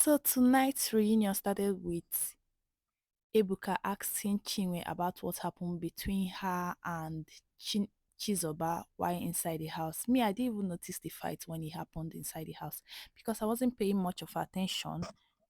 So tonight's reunion started with Ebuka asking Chinwe about what happened between her and Chizoba while inside the house. Me, I didn't even notice the fight when it happened inside the house because I wasn't paying much of attention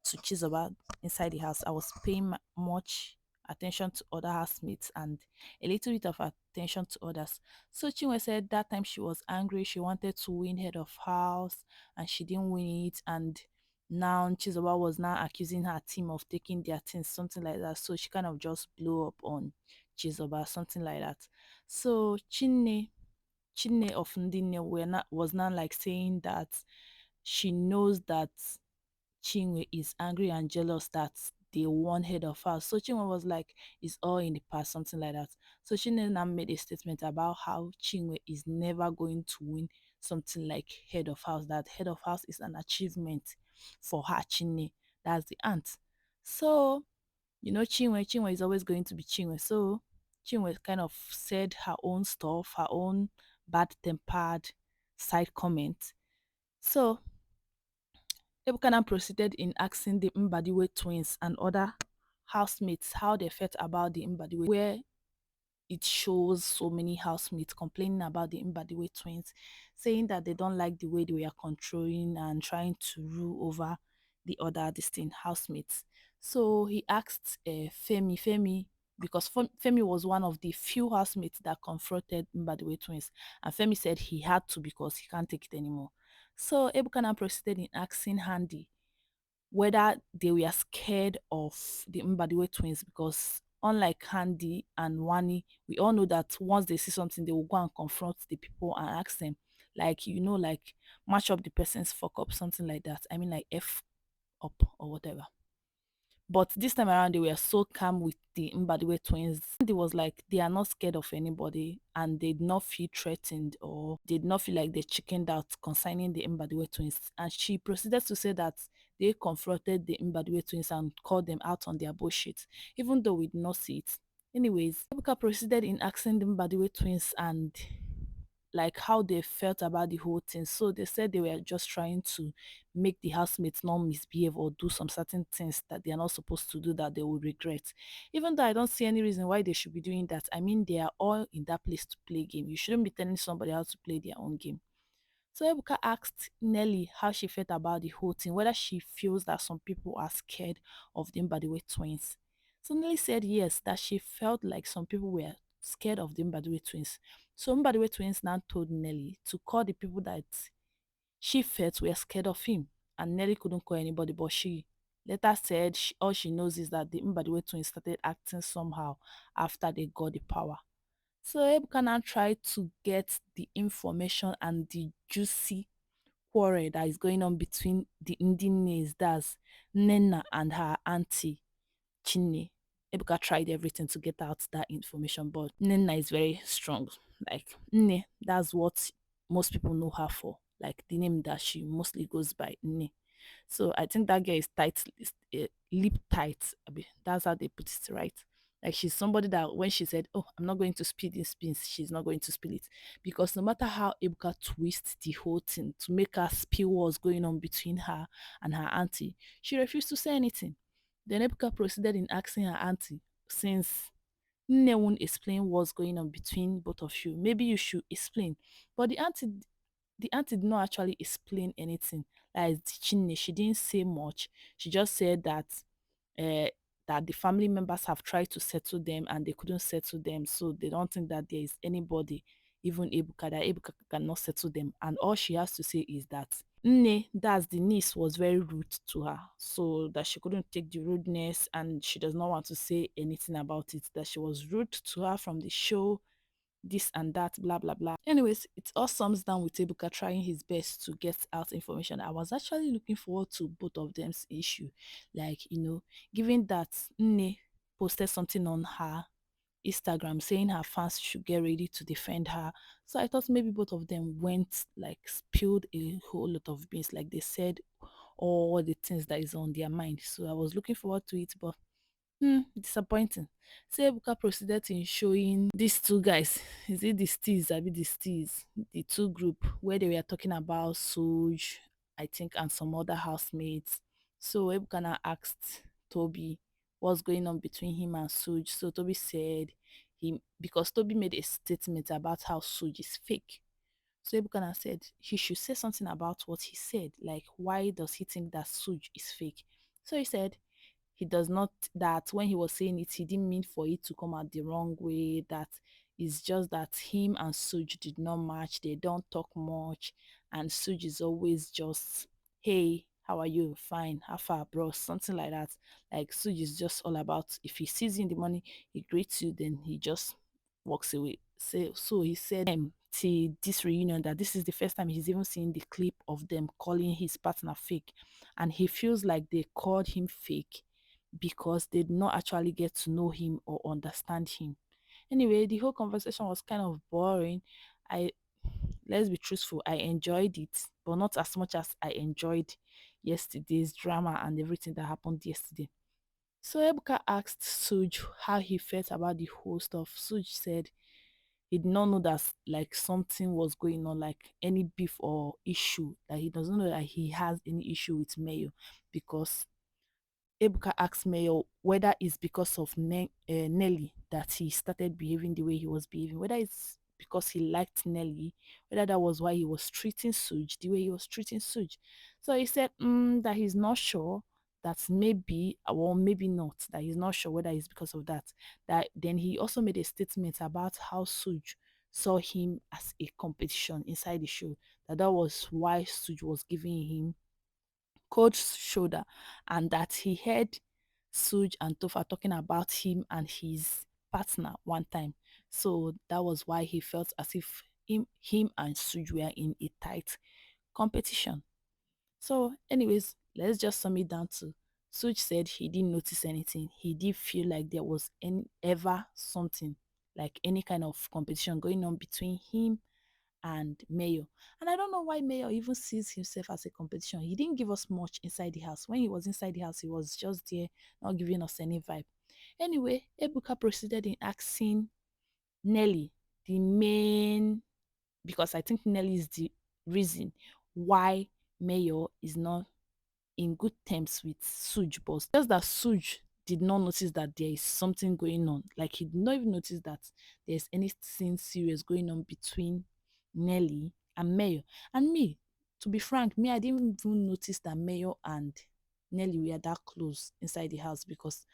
to Chizoba inside the house. I was paying much attention to other housemates and a little bit of attention to others. So Chinwe said that time she was angry, she wanted to win head of house and she didn't win it, and now Chizoba was now accusing her team of taking their things, something like that. So she kind of just blew up on Chizoba, something like that. So Chinne of Ndine was now like saying that she knows that Chinwe is angry and jealous that they won head of house. So Chinwe was like, it's all in the past, something like that. So Chinwe now made a statement about how Chinwe is never going to win something like head of house, that head of house is an achievement for her, Chinwe. That's the aunt. So, Chinwe is always going to be Chinwe. So Chinwe kind of said her own stuff, her own bad-tempered side comment. So Ebuka proceeded in asking the Mbadiwe twins and other housemates how they felt about the Mbadiwe, where it shows so many housemates complaining about the Mbadiwe twins, saying that they don't like the way they were controlling and trying to rule over the other distinct housemates. So he asked Femi, because Femi was one of the few housemates that confronted Mbadiwe twins, and Femi said he had to because he can't take it anymore. So Ebuka proceeded in asking Handy whether they were scared of the Mbadiwe twins, because unlike Handy and Wani, we all know that once they see something, they will go and confront the people and ask them, like, like match up the person's fuck up, something like that. I mean, like F up or whatever. But this time around, they were so calm with the Mbadiwe twins. It was like they are not scared of anybody and they did not feel threatened or did not feel like they chickened out concerning the Mbadiwe twins. And she proceeded to say that they confronted the Mbadiwe twins and called them out on their bullshit, even though we did not see it. Anyways, Ebuka proceeded in asking the Mbadiwe twins and like how they felt about the whole thing. So they said they were just trying to make the housemates not misbehave or do some certain things that they are not supposed to do that they will regret. Even though I don't see any reason why they should be doing that. I mean, they are all in that place to play game. You shouldn't be telling somebody how to play their own game. So Ebuka asked Nelly how she felt about the whole thing, whether she feels that some people are scared of the Mbadiwe twins. So Nelly said yes, that she felt like some people were scared of the Mbadiwe twins. So Mbadiwe twins now told Nelly to call the people that she felt were scared of him. And Nelly couldn't call anybody, but she later said all she knows is that the Mbadiwe twins started acting somehow after they got the power. So Ebuka now tried to get the information and the juicy quarrel that is going on between the Ndines, that's Nena and her auntie Chinne. Ebuka tried everything to get out that information, but Nena is very strong. Like Nne, that's what most people know her for. Like the name that she mostly goes by, Nne. So I think that girl is tight, lip tight. That's how they put it, right? Like she's somebody that when she said, "Oh, I'm not going to spill this beans," she's not going to spill it, because no matter how Ebuka twists the whole thing to make her spill what's going on between her and her auntie, she refused to say anything. Then Ebuka proceeded in asking her auntie, since Nne won't explain what's going on between both of you, maybe you should explain. But the auntie did not actually explain anything. Like Chinne, she didn't say much. She just said uh, that the family members have tried to settle them and they couldn't settle them, so they don't think that there is anybody, even Ebuka, that Ebuka cannot settle them. And all she has to say is that Nne, that's the niece, was very rude to her, so that she couldn't take the rudeness and she does not want to say anything about it. That she was rude to her from the show, this and that, blah blah blah. Anyways, it all sums down with Ebuka trying his best to get out information. I was actually looking forward to both of them's issue, like given that Nne posted something on her Instagram saying her fans should get ready to defend her. So I thought maybe both of them went like spilled a whole lot of beans, like they said all the things that is on their mind. So I was looking forward to it, but disappointing. So Ebuka proceeded in showing these two guys. Is it the steez? I mean the steez, the two group where they were talking about Suj, I think, and some other housemates. So Ebuka now asked Toby what's going on between him and Suj. So Toby said he because Toby made a statement about how Suj is fake. So Ebuka said he should say something about what he said. Like, why does he think that Suj is fake? So he said he does not, that when he was saying it, he didn't mean for it to come out the wrong way, that it's just that him and Suj did not match, they don't talk much, and Suj is always just, hey, how are you? Fine, how far, bro? Something like that. Like, Suj is just all about, if he sees you in the morning, he greets you, then he just walks away. So he said till this reunion that this is the first time he's even seen the clip of them calling his partner fake, and he feels like they called him fake because they did not actually get to know him or understand him. Anyway, the whole conversation was kind of boring. I Let's be truthful, I enjoyed it, but not as much as I enjoyed yesterday's drama and everything that happened yesterday. So Ebuka asked Suj how he felt about the whole stuff. Suj said he did not know that like something was going on, like any beef or issue. That he doesn't know that he has any issue with Mayo, because Ebuka asked Mayo whether it's because of Nelly that he started behaving the way he was behaving, whether it's because he liked Nelly, whether that was why he was treating Suj the way he was treating Suj. So he said that he's not sure, that maybe or maybe not, that he's not sure whether it's because of that. That then he also made a statement about how Suj saw him as a competition inside the show, that was why Suj was giving him cold shoulder, and that he heard Suj and Tofa talking about him and his partner one time. So that was why he felt as if him and Suj were in a tight competition. So, anyways, let's just sum it down to Suj said he didn't notice anything. He did feel like there was any ever something, like any kind of competition going on between him and Mayo. And I don't know why Mayo even sees himself as a competition. He didn't give us much inside the house. When he was inside the house, he was just there, not giving us any vibe. Anyway, Ebuka proceeded in asking Nelly, the main, because I think Nelly is the reason why Mayo is not in good terms with Suj, but just that Suj did not notice that there is something going on. Like he did not even notice that there's anything serious going on between Nelly and Mayo. And me, to be frank, me, I didn't even notice that Mayo and Nelly were that close inside the house, because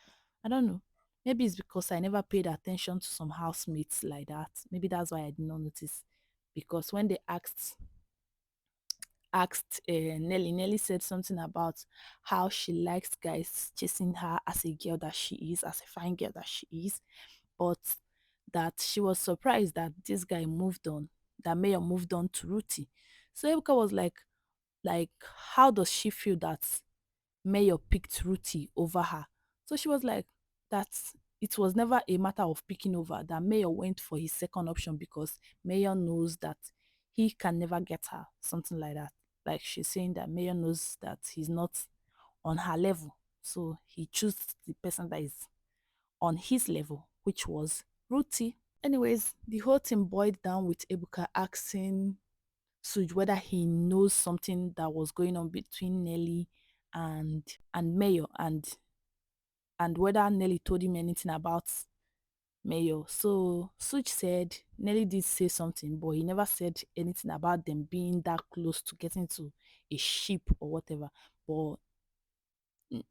I don't know. Maybe it's because I never paid attention to some housemates like that. Maybe that's why I did not notice. Because when they asked Nelly, Nelly said something about how she likes guys chasing her as a girl that she is, as a fine girl that she is, but that she was surprised that this guy moved on, that Mayor moved on to Ruthie. So Ebuka was like, how does she feel that Mayor picked Ruthie over her? So she was like, that it was never a matter of picking over, that Mayor went for his second option because Mayor knows that he can never get her, something like that. Like she's saying that Mayor knows that he's not on her level. So he chose the person that is on his level, which was Ruthie. Anyways, the whole thing boiled down with Ebuka asking Suj whether he knows something that was going on between Nelly and Mayo, and whether Nelly told him anything about Mayo. So Suj said Nelly did say something, but he never said anything about them being that close to getting to a ship or whatever. But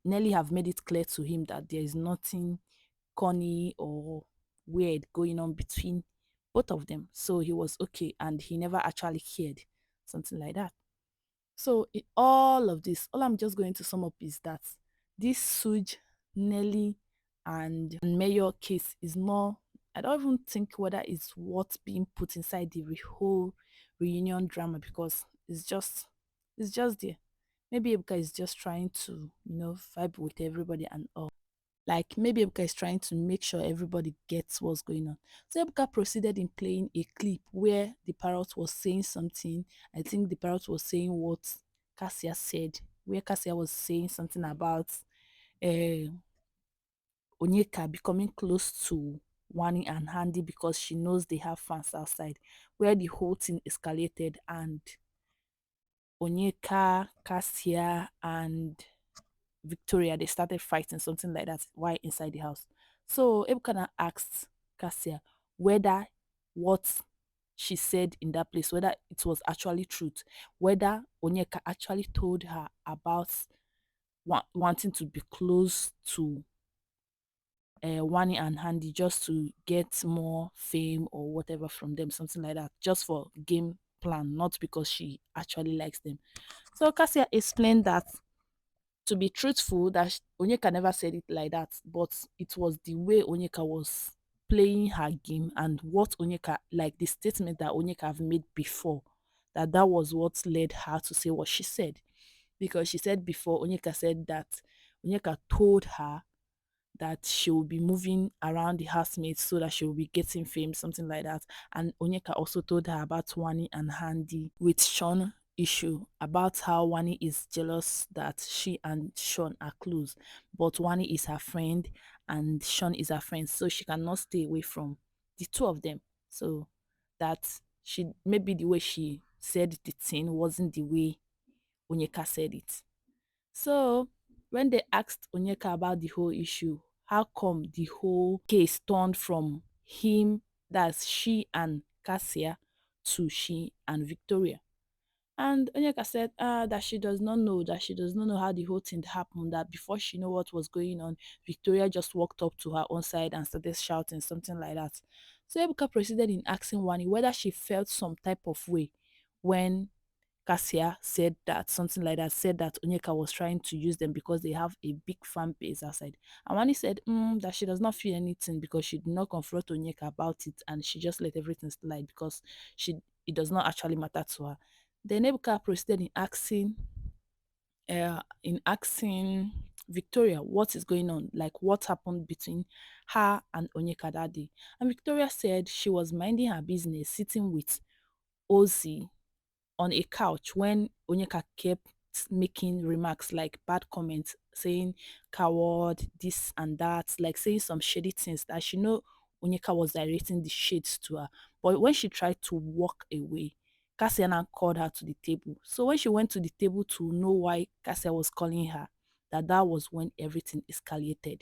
Nelly have made it clear to him that there is nothing corny or weird going on between both of them. So he was okay, and he never actually cared, something like that. So in all of this, all I'm just going to sum up is that this Suj, Nelly, and Mayor case is not. I don't even think whether it's worth being put inside the whole reunion drama, because it's just there. Maybe Ebuka is just trying to vibe with everybody and all. Like maybe Ebuka is trying to make sure everybody gets what's going on. So Ebuka proceeded in playing a clip where the parrot was saying something. I think the parrot was saying what Kassia said, where Kassia was saying something about uh, Onyeka becoming close to Wani and Handy because she knows they have fans outside, where the whole thing escalated and Onyeka, Kassia, and Victoria, they started fighting, something like that, while inside the house. So Ebuka asked Cassia whether what she said in that place, whether it was actually truth, whether Onyeka actually told her about wanting to be close to Wani and Handy just to get more fame or whatever from them, something like that, just for game plan, not because she actually likes them. So Cassia explained that, to be truthful, that Onyeka never said it like that, but it was the way Onyeka was playing her game and what Onyeka, like the statement that Onyeka have made before, that was what led her to say what she said. Because she said before, Onyeka said that Onyeka told her that she will be moving around the housemates so that she will be getting fame, something like that. And Onyeka also told her about Wani and Handy with Sean issue, about how Wani is jealous that she and Sean are close, but Wani is her friend and Sean is her friend, so she cannot stay away from the two of them. So that she, maybe the way she said the thing wasn't the way Onyeka said it. So when they asked Onyeka about the whole issue, how come the whole case turned from him, that's she and Cassia, to she and Victoria? And Onyeka said that she does not know, that she does not know how the whole thing happened, that before she knew what was going on, Victoria just walked up to her own side and started shouting, something like that. So Ebuka proceeded in asking Wani whether she felt some type of way when Kassia said that, something like that, said that Onyeka was trying to use them because they have a big fan base outside. And Wani said that she does not feel anything because she did not confront Onyeka about it and she just let everything slide because it does not actually matter to her. Then Ebuka proceeded in asking Victoria what is going on, like what happened between her and Onyeka that day. And Victoria said she was minding her business, sitting with Ozee on a couch when Onyeka kept making remarks like bad comments, saying coward, this and that, like saying some shady things that she know Onyeka was directing the shades to her. But when she tried to walk away, Cassia now called her to the table. So when she went to the table to know why Cassia was calling her, that was when everything escalated.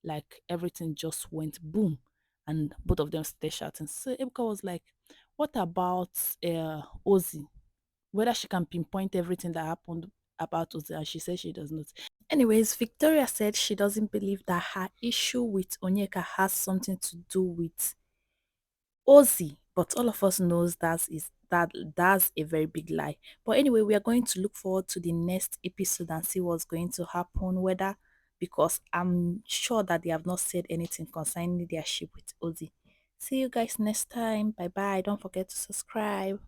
Like everything just went boom, and both of them started shouting. So Ebuka was like, "What about Ozee? Whether she can pinpoint everything that happened about Ozee," and she said she does not. Anyways, Victoria said she doesn't believe that her issue with Onyeka has something to do with Ozee, but all of us knows that's a very big lie. But anyway, we are going to look forward to the next episode and see what's going to happen. Whether, because I'm sure that they have not said anything concerning their ship with Ozee. See you guys next time. Bye bye. Don't forget to subscribe.